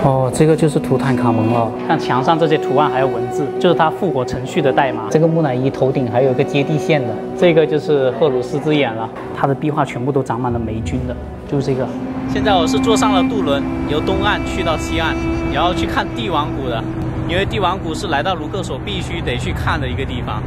哦，这个就是图坦卡蒙了。看墙上这些图案还有文字，就是它复活程序的代码。这个木乃伊头顶还有一个接地线的，这个就是赫鲁斯之眼了。它的壁画全部都长满了霉菌的，就是这个。现在我是坐上了渡轮，由东岸去到西岸，然后去看帝王谷的，因为帝王谷是来到卢克索必须得去看的一个地方。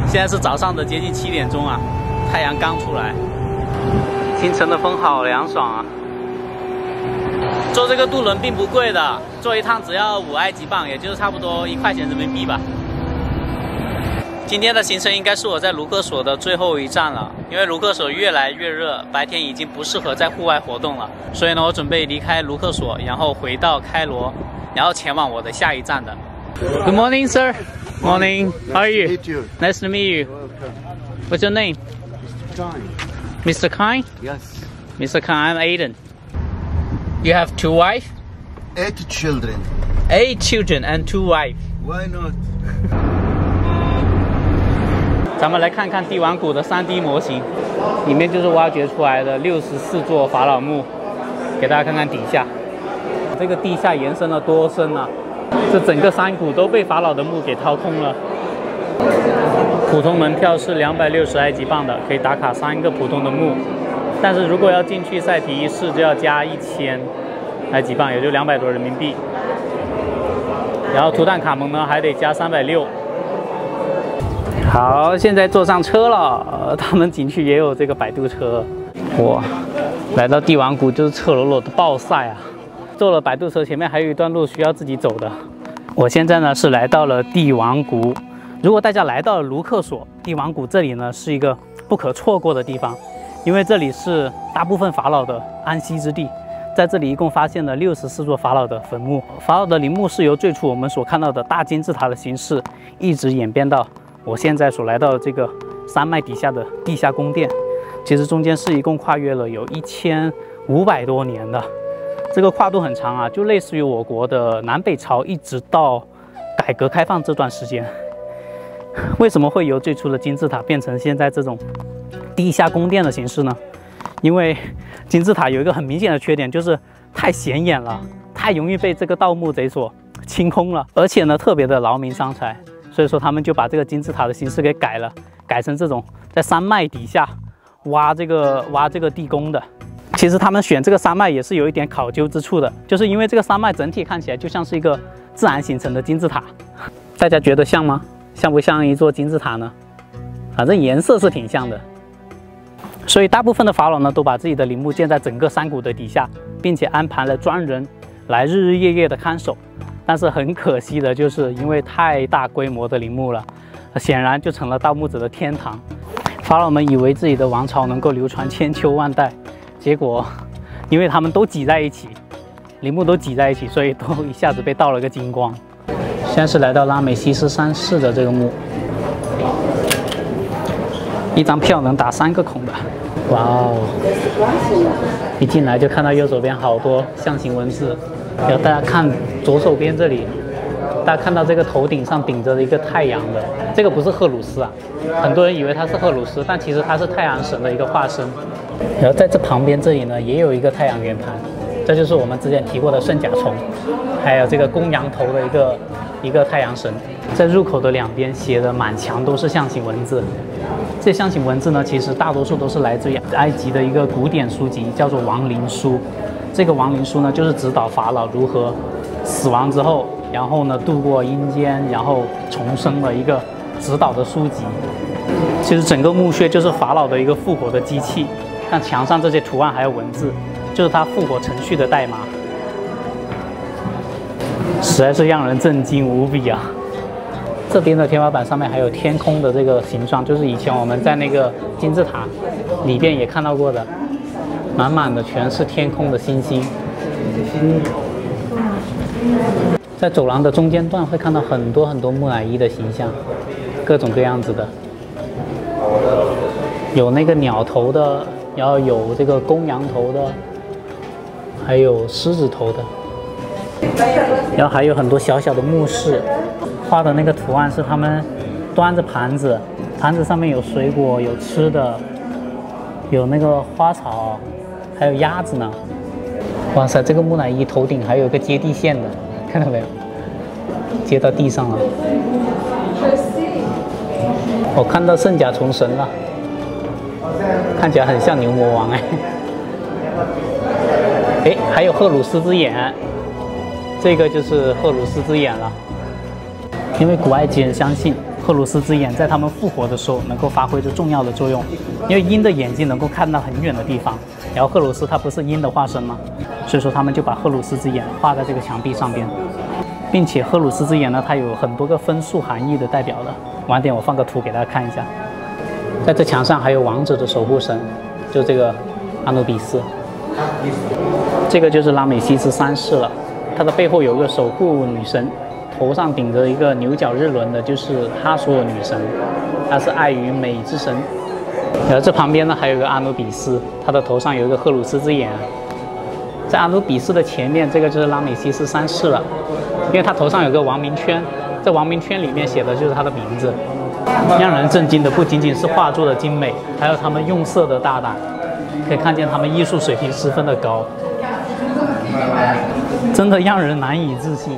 现在是早上的接近7点钟啊，太阳刚出来，清晨的风好凉爽啊。坐这个渡轮并不贵的，坐一趟只要5埃及镑，也就是差不多1块钱人民币吧。今天的行程应该是我在卢克索的最后一站了，因为卢克索越来越热，白天已经不适合在户外活动了，所以呢，我准备离开卢克索，然后回到开罗，然后前往我的下一站的。Good morning, sir. Morning. How are you? Nice to meet you. What's your name? Mr. Kine. Yes. Mr. Kine, I'm Aiden. You have 2 wives? 8 children. 8 children and 2 wives. Why not? 咱们来看看帝王谷的3D 模型，里面就是挖掘出来的64座法老墓，给大家看看底下。这个地下延伸了多深啊！这整个山谷都被法老的墓给掏空了。普通门票是260埃及镑的，可以打卡3个普通的墓。但是如果要进去赛提一世，就要加1000埃及镑，也就200多人民币。然后图坦卡蒙呢，还得加360。好，现在坐上车了。他们景区也有这个摆渡车。哇，来到帝王谷就是赤裸裸的暴晒啊！坐了摆渡车，前面还有一段路需要自己走的。我现在呢是来到了帝王谷。如果大家来到了卢克索，帝王谷这里呢是一个不可错过的地方。因为这里是大部分法老的安息之地，在这里一共发现了64座法老的坟墓。法老的陵墓是由最初我们所看到的大金字塔的形式，一直演变到我现在所来到的这个山脉底下的地下宫殿。其实中间是一共跨越了有1500多年的，这个跨度很长啊，就类似于我国的南北朝一直到改革开放这段时间。为什么会由最初的金字塔变成现在这种地下宫殿的形式呢？因为金字塔有一个很明显的缺点，就是太显眼了，太容易被这个盗墓贼所清空了，而且呢特别的劳民伤财，所以说他们就把这个金字塔的形式给改了，改成这种在山脉底下挖这个地宫的。其实他们选这个山脉也是有一点考究之处的，就是因为这个山脉整体看起来就像是一个自然形成的金字塔，大家觉得像吗？像不像一座金字塔呢？反正颜色是挺像的。所以大部分的法老呢，都把自己的陵墓建在整个山谷的底下，并且安排了专人来日日夜夜的看守。但是很可惜的就是，因为太大规模的陵墓了，显然就成了盗墓者的天堂。法老们以为自己的王朝能够流传千秋万代，结果因为他们都挤在一起，陵墓都挤在一起，所以都一下子被盗了个精光。现在是来到拉美西斯3世的这个墓，一张票能打3个孔的。哇哦！一进来就看到右手边好多象形文字，然后大家看左手边这里，大家看到这个头顶上顶着的一个太阳的，这个不是赫鲁斯啊，很多人以为他是赫鲁斯，但其实他是太阳神的一个化身。然后在这旁边这里呢，也有一个太阳圆盘，这就是我们之前提过的圣甲虫，还有这个公羊头的一个太阳神。在入口的两边写的满墙都是象形文字。这些象形文字呢，其实大多数都是来自于埃及的一个古典书籍，叫做亡灵书。这个亡灵书呢，就是指导法老如何死亡之后，然后呢度过阴间，然后重生的一个指导的书籍。其实整个墓穴就是法老的一个复活的机器，看墙上这些图案还有文字，就是他复活程序的代码，实在是让人震惊无比啊！这边的天花板上面还有天空的这个形状，就是以前我们在那个金字塔里边也看到过的，满满的全是天空的星星。在走廊的中间段会看到很多木乃伊的形象，各种各样子的，有那个鸟头的，然后有这个公羊头的，还有狮子头的，然后还有很多小小的墓室。画的那个图案是他们端着盘子，盘子上面有水果，有吃的，有那个花草，还有鸭子呢。哇塞，这个木乃伊头顶还有个接地线的，看到没有？接到地上了。我看到圣甲虫神了，看起来很像牛魔王哎。哎，还有赫鲁斯之眼，这个就是赫鲁斯之眼了。因为古埃及人相信赫鲁斯之眼在他们复活的时候能够发挥着重要的作用，因为鹰的眼睛能够看到很远的地方，然后赫鲁斯他不是鹰的化身吗？所以说他们就把赫鲁斯之眼画在这个墙壁上边，并且赫鲁斯之眼呢，它有很多个分数含义的代表的。晚点我放个图给大家看一下。在这墙上还有王者的守护神，就这个阿努比斯。这个就是拉美西斯3世了，他的背后有一个守护女神，头上顶着一个牛角日轮的，就是哈索尔女神，她是爱与美之神。然后这旁边呢还有个阿努比斯，他的头上有一个赫鲁斯之眼。在阿努比斯的前面，这个就是拉美西斯3世了，因为他头上有个王名圈，在王名圈里面写的就是他的名字。让人震惊的不仅仅是画作的精美，还有他们用色的大胆，可以看见他们艺术水平十分的高，真的让人难以置信。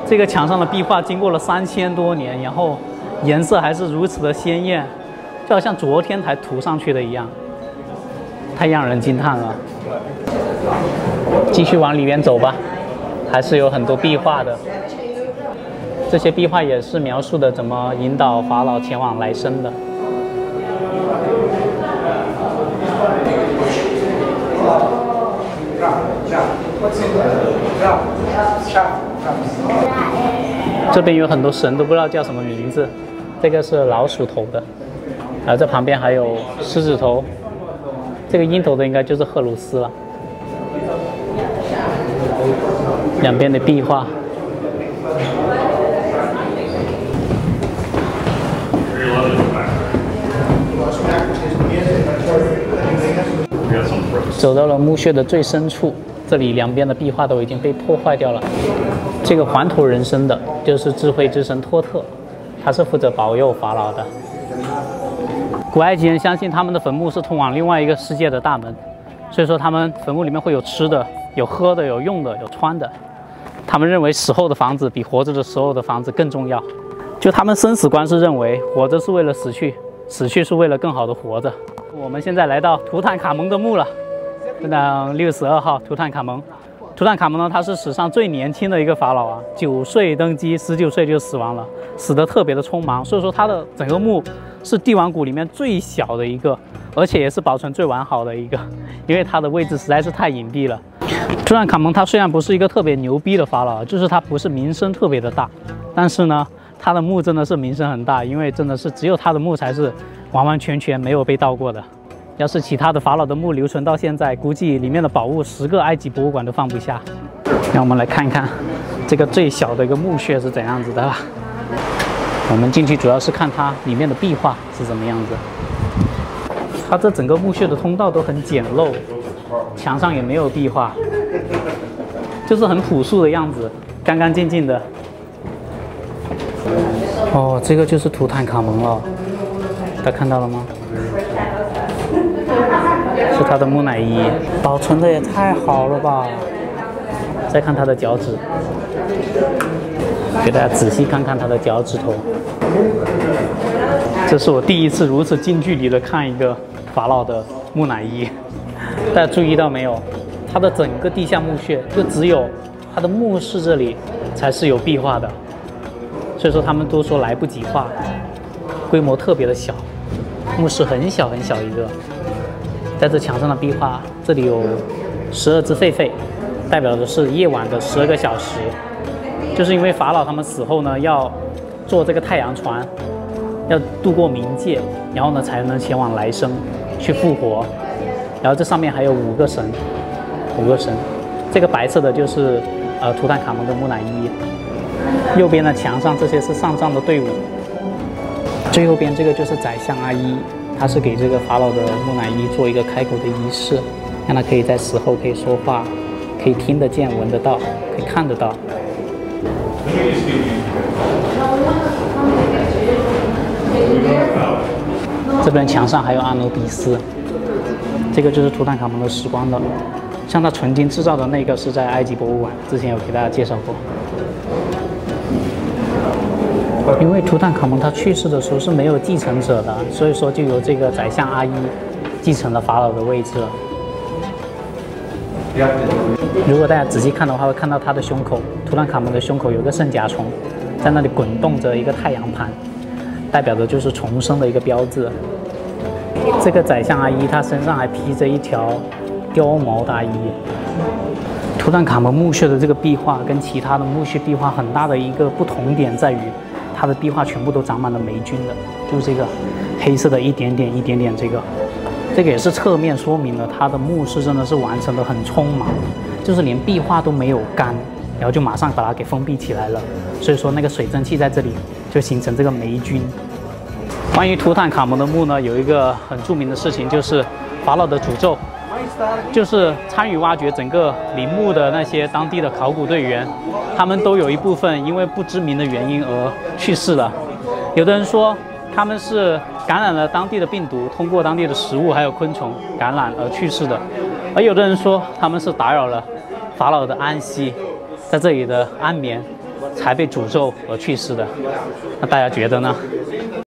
这个墙上的壁画经过了3000多年，然后颜色还是如此的鲜艳，就好像昨天才涂上去的一样，太让人惊叹了。继续往里面走吧，还是有很多壁画的。这些壁画也是描述的怎么引导法老前往来生的。这边有很多神都不知道叫什么名字，这个是老鼠头的，然后这旁边还有狮子头，这个鹰头的应该就是赫鲁斯了。两边的壁画。走到了墓穴的最深处，这里两边的壁画都已经被破坏掉了。这个环头人身的就是智慧之神托特，他是负责保佑法老的。古埃及人相信他们的坟墓是通往另外一个世界的大门，所以说他们坟墓里面会有吃的、有喝的、有用的、有穿的。他们认为死后的房子比活着的时候的房子更重要。就他们生死观是认为活着是为了死去，死去是为了更好的活着。我们现在来到图坦卡蒙的墓了，这张62号图坦卡蒙。图坦卡蒙呢，他是史上最年轻的一个法老啊，9岁登基，19岁就死亡了，死得特别的匆忙。所以说他的整个墓是帝王谷里面最小的一个，而且也是保存最完好的一个，因为它的位置实在是太隐蔽了。图坦卡蒙他虽然不是一个特别牛逼的法老，就是他不是名声特别的大，但是呢，他的墓真的是名声很大，因为真的是只有他的墓才是完完全全没有被盗过的。要是其他的法老的墓留存到现在，估计里面的宝物10个埃及博物馆都放不下。让我们来看一看这个最小的一个墓穴是怎样子的吧。我们进去主要是看它里面的壁画是怎么样子。它这整个墓穴的通道都很简陋，墙上也没有壁画，就是很朴素的样子，干干净净的。哦，这个就是图坦卡蒙了，大家看到了吗？是他的木乃伊，保存的也太好了吧！再看他的脚趾，给大家仔细看看他的脚趾头。这是我第一次如此近距离的看一个法老的木乃伊。大家注意到没有？他的整个地下墓穴就只有他的墓室这里才是有壁画的，所以说他们都说来不及画，规模特别的小，墓室很小很小一个。在这墙上的壁画，这里有12只狒狒，代表的是夜晚的12个小时。就是因为法老他们死后呢，要坐这个太阳船，要度过冥界，然后呢才能前往来生，去复活。然后这上面还有5个神，5个神。这个白色的就是图坦卡蒙的木乃伊。右边的墙上这些是上葬的队伍。最右边这个就是宰相阿伊。他是给这个法老的木乃伊做一个开口的仪式，让他可以在死后可以说话，可以听得见、闻得到，可以看得到。这边墙上还有阿努比斯，这个就是图坦卡蒙的时光的像它纯金制造的那个是在埃及博物馆，之前有给大家介绍过。因为图坦卡蒙他去世的时候是没有继承者的，所以说就由这个宰相阿伊继承了法老的位置了。如果大家仔细看的话，会看到他的胸口，图坦卡蒙的胸口有个圣甲虫，在那里滚动着一个太阳盘，代表的就是重生的一个标志。这个宰相阿伊他身上还披着一条貂毛大衣。图坦卡蒙墓穴的这个壁画跟其他的墓穴壁画很大的一个不同点在于，它的壁画全部都长满了霉菌的，就是这个黑色的一点点这个也是侧面说明了它的墓室真的是完成的很匆忙，就是连壁画都没有干，然后就马上把它给封闭起来了，所以说那个水蒸气在这里就形成这个霉菌。关于图坦卡蒙的墓呢，有一个很著名的事情，就是法老的诅咒，就是参与挖掘整个陵墓的那些当地的考古队员，他们都有一部分因为不知名的原因而去世了。有的人说他们是感染了当地的病毒，通过当地的食物还有昆虫感染而去世的，而有的人说他们是打扰了法老的安息，在这里的安眠才被诅咒而去世的。那大家觉得呢？